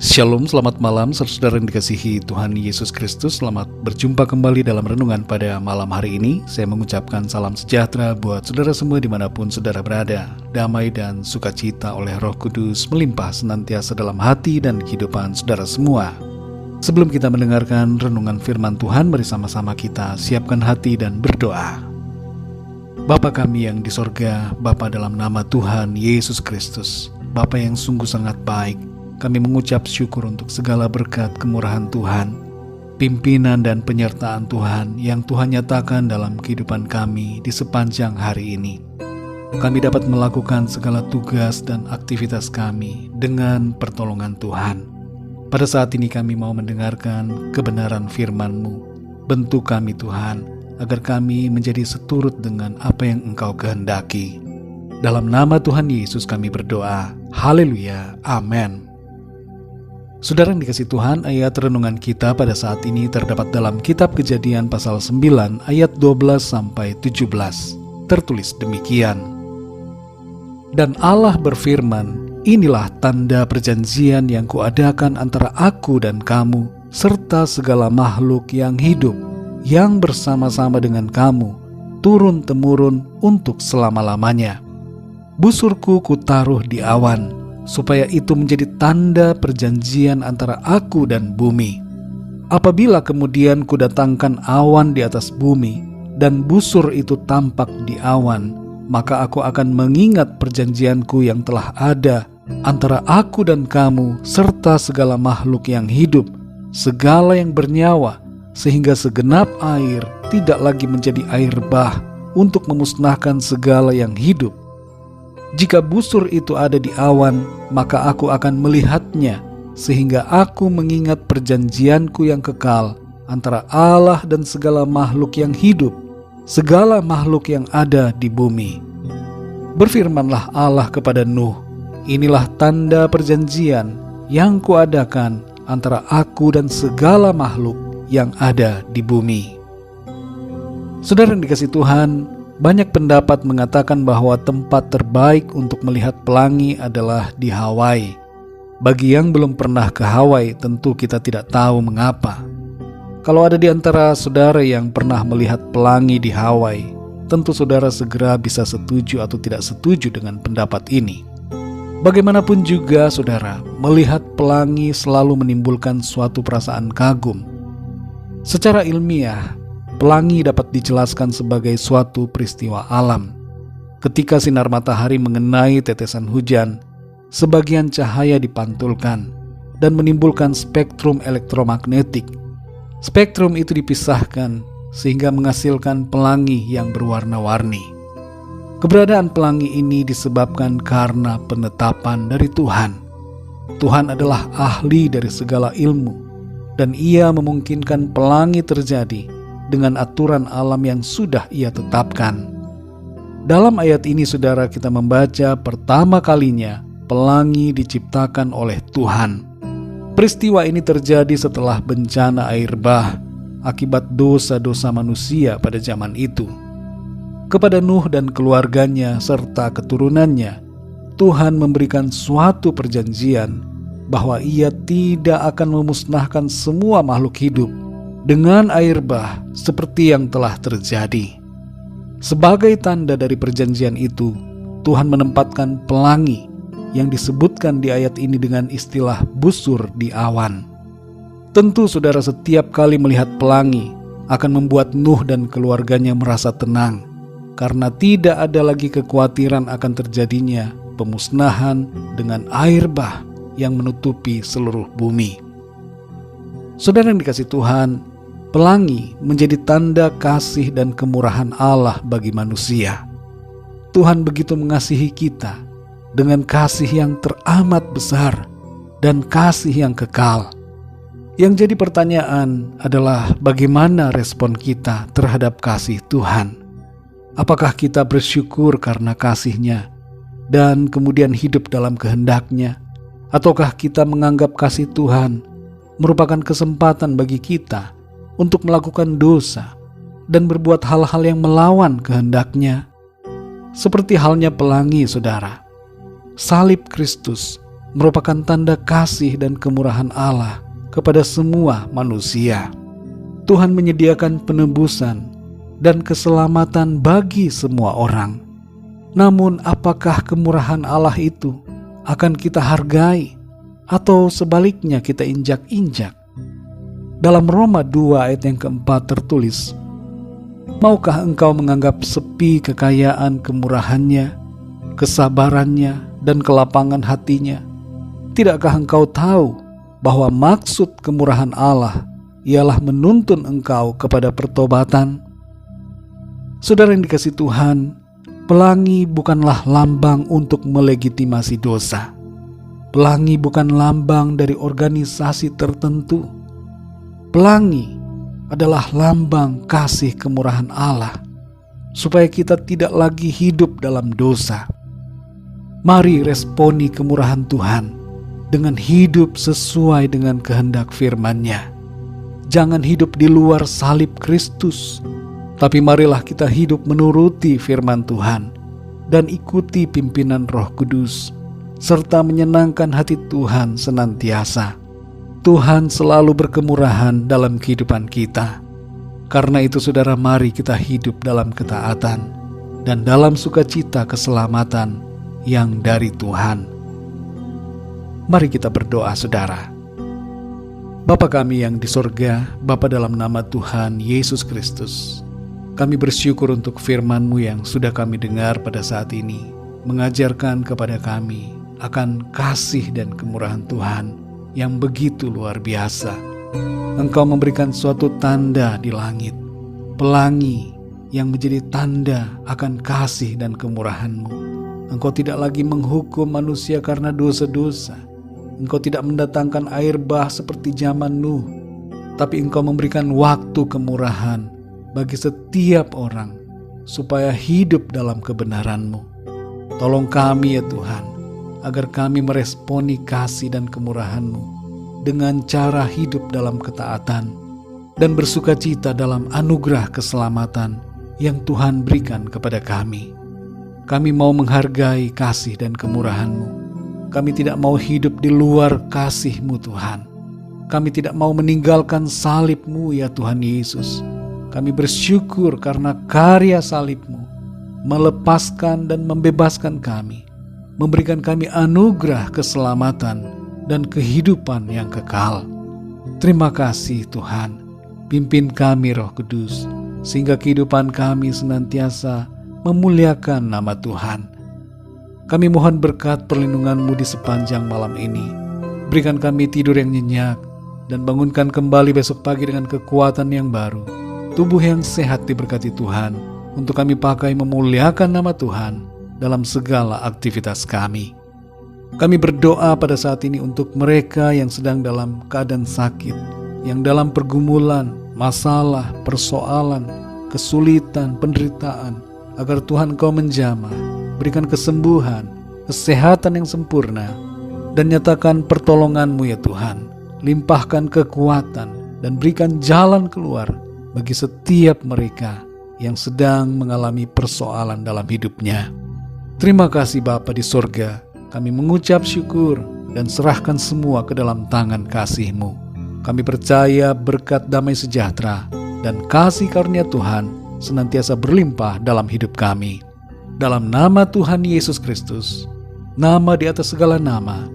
Shalom, selamat malam saudara yang dikasihi Tuhan Yesus Kristus. Selamat berjumpa kembali dalam renungan pada malam hari ini. Saya mengucapkan salam sejahtera buat saudara semua dimanapun saudara berada. Damai dan sukacita oleh Roh Kudus melimpah senantiasa dalam hati dan kehidupan saudara semua. Sebelum kita mendengarkan renungan firman Tuhan, mari sama-sama kita siapkan hati dan berdoa. Bapa kami yang di sorga, Bapa dalam nama Tuhan Yesus Kristus, Bapa yang sungguh sangat baik, kami mengucap syukur untuk segala berkat kemurahan Tuhan, pimpinan dan penyertaan Tuhan yang Tuhan nyatakan dalam kehidupan kami di sepanjang hari ini. Kami dapat melakukan segala tugas dan aktivitas kami dengan pertolongan Tuhan. Pada saat ini kami mau mendengarkan kebenaran firman-Mu. Bentuk kami Tuhan, agar kami menjadi seturut dengan apa yang Engkau kehendaki. Dalam nama Tuhan Yesus kami berdoa. Haleluya. Amin. Saudara yang dikasihi Tuhan, ayat renungan kita pada saat ini terdapat dalam kitab Kejadian pasal 9 ayat 12-17. Tertulis demikian. Dan Allah berfirman, inilah tanda perjanjian yang kuadakan antara aku dan kamu, serta segala makhluk yang hidup, yang bersama-sama dengan kamu, turun-temurun untuk selama-lamanya. Busurku kutaruh di awan, supaya itu menjadi tanda perjanjian antara aku dan bumi. Apabila kemudian kudatangkan awan di atas bumi, dan busur itu tampak di awan, maka aku akan mengingat perjanjianku yang telah ada antara aku dan kamu, serta segala makhluk yang hidup, segala yang bernyawa, sehingga segenap air tidak lagi menjadi air bah untuk memusnahkan segala yang hidup. Jika busur itu ada di awan, maka aku akan melihatnya, sehingga aku mengingat perjanjianku yang kekal antara Allah dan segala makhluk yang hidup, segala makhluk yang ada di bumi. Berfirmanlah Allah kepada Nuh, inilah tanda perjanjian yang kuadakan antara aku dan segala makhluk yang ada di bumi. Saudara yang dikasihi Tuhan, banyak pendapat mengatakan bahwa tempat terbaik untuk melihat pelangi adalah di Hawaii. Bagi yang belum pernah ke Hawaii, tentu kita tidak tahu mengapa. Kalau ada di antara saudara yang pernah melihat pelangi di Hawaii, tentu saudara segera bisa setuju atau tidak setuju dengan pendapat ini. Bagaimanapun juga saudara, melihat pelangi selalu menimbulkan suatu perasaan kagum. Secara ilmiah, pelangi dapat dijelaskan sebagai suatu peristiwa alam. Ketika sinar matahari mengenai tetesan hujan, sebagian cahaya dipantulkan dan menimbulkan spektrum elektromagnetik. Spektrum itu dipisahkan sehingga menghasilkan pelangi yang berwarna-warni. Keberadaan pelangi ini disebabkan karena penetapan dari Tuhan. Tuhan adalah ahli dari segala ilmu, dan Ia memungkinkan pelangi terjadi dengan aturan alam yang sudah Ia tetapkan. Dalam ayat ini saudara, kita membaca pertama kalinya pelangi diciptakan oleh Tuhan. Peristiwa ini terjadi setelah bencana air bah akibat dosa-dosa manusia pada zaman itu. Kepada Nuh dan keluarganya serta keturunannya, Tuhan memberikan suatu perjanjian bahwa Ia tidak akan memusnahkan semua makhluk hidup dengan air bah seperti yang telah terjadi. Sebagai tanda dari perjanjian itu, Tuhan menempatkan pelangi yang disebutkan di ayat ini dengan istilah busur di awan. Tentu saudara, setiap kali melihat pelangi akan membuat Nuh dan keluarganya merasa tenang, karena tidak ada lagi kekhawatiran akan terjadinya pemusnahan dengan air bah yang menutupi seluruh bumi. Saudara yang dikasihi Tuhan, pelangi menjadi tanda kasih dan kemurahan Allah bagi manusia. Tuhan begitu mengasihi kita dengan kasih yang teramat besar dan kasih yang kekal. Yang jadi pertanyaan adalah bagaimana respon kita terhadap kasih Tuhan? Apakah kita bersyukur karena kasih-Nya dan kemudian hidup dalam kehendak-Nya? Ataukah kita menganggap kasih Tuhan merupakan kesempatan bagi kita untuk melakukan dosa dan berbuat hal-hal yang melawan kehendak-Nya? Seperti halnya pelangi saudara, salib Kristus merupakan tanda kasih dan kemurahan Allah kepada semua manusia. Tuhan menyediakan penebusan dan keselamatan bagi semua orang. Namun apakah kemurahan Allah itu akan kita hargai atau sebaliknya kita injak-injak? Dalam Roma 2 ayat yang keempat tertulis, "Maukah engkau menganggap sepi kekayaan kemurahannya, kesabarannya, dan kelapangan hatinya? Tidakkah engkau tahu bahwa maksud kemurahan Allah ialah menuntun engkau kepada pertobatan?" Saudara yang dikasihi Tuhan, pelangi bukanlah lambang untuk melegitimasi dosa. Pelangi bukan lambang dari organisasi tertentu. Pelangi adalah lambang kasih kemurahan Allah, supaya kita tidak lagi hidup dalam dosa. Mari responi kemurahan Tuhan dengan hidup sesuai dengan kehendak firman-Nya. Jangan hidup di luar salib Kristus, tapi marilah kita hidup menuruti firman Tuhan dan ikuti pimpinan Roh Kudus, serta menyenangkan hati Tuhan senantiasa. Tuhan selalu berkemurahan dalam kehidupan kita. Karena itu saudara, mari kita hidup dalam ketaatan dan dalam sukacita keselamatan yang dari Tuhan. Mari kita berdoa saudara. Bapa kami yang di sorga, Bapa dalam nama Tuhan Yesus Kristus, kami bersyukur untuk firman-Mu yang sudah kami dengar pada saat ini, mengajarkan kepada kami akan kasih dan kemurahan Tuhan yang begitu luar biasa. Engkau memberikan suatu tanda di langit, pelangi yang menjadi tanda akan kasih dan kemurahan-Mu. Engkau tidak lagi menghukum manusia karena dosa-dosa. Engkau tidak mendatangkan air bah seperti zaman Nuh, tapi Engkau memberikan waktu kemurahan bagi setiap orang supaya hidup dalam kebenaran-Mu. Tolong kami ya Tuhan, agar kami meresponi kasih dan kemurahan-Mu dengan cara hidup dalam ketaatan dan bersukacita dalam anugerah keselamatan yang Tuhan berikan kepada kami. Kami mau menghargai kasih dan kemurahan-Mu. Kami tidak mau hidup di luar kasih-Mu Tuhan. Kami tidak mau meninggalkan salib-Mu ya Tuhan Yesus. Kami bersyukur karena karya salib-Mu melepaskan dan membebaskan kami, memberikan kami anugerah keselamatan dan kehidupan yang kekal. Terima kasih Tuhan. Pimpin kami Roh Kudus, sehingga kehidupan kami senantiasa memuliakan nama Tuhan. Kami mohon berkat perlindungan-Mu di sepanjang malam ini. Berikan kami tidur yang nyenyak, dan bangunkan kembali besok pagi dengan kekuatan yang baru. Tubuh yang sehat diberkati Tuhan, untuk kami pakai memuliakan nama Tuhan dalam segala aktivitas kami. Kami berdoa pada saat ini untuk mereka yang sedang dalam keadaan sakit, yang dalam pergumulan, masalah, persoalan, kesulitan, penderitaan, agar Tuhan Kau menjamah, berikan kesembuhan, kesehatan yang sempurna, dan nyatakan pertolongan-Mu ya Tuhan. Limpahkan kekuatan dan berikan jalan keluar bagi setiap mereka yang sedang mengalami persoalan dalam hidupnya. Terima kasih Bapa di sorga, kami mengucap syukur dan serahkan semua ke dalam tangan kasih-Mu. Kami percaya berkat damai sejahtera dan kasih karunia Tuhan senantiasa berlimpah dalam hidup kami. Dalam nama Tuhan Yesus Kristus, nama di atas segala nama,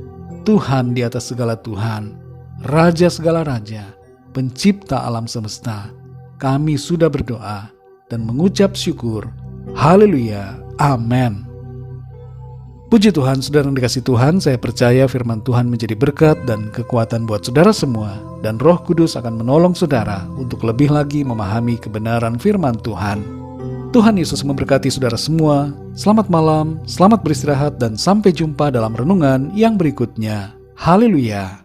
Tuhan di atas segala Tuhan, Raja segala Raja, Pencipta alam semesta, kami sudah berdoa dan mengucap syukur. Haleluya, amin. Puji Tuhan, saudara yang dikasihi Tuhan, saya percaya firman Tuhan menjadi berkat dan kekuatan buat saudara semua, dan Roh Kudus akan menolong saudara untuk lebih lagi memahami kebenaran firman Tuhan. Tuhan Yesus memberkati saudara semua. Selamat malam, selamat beristirahat, dan sampai jumpa dalam renungan yang berikutnya. Haleluya.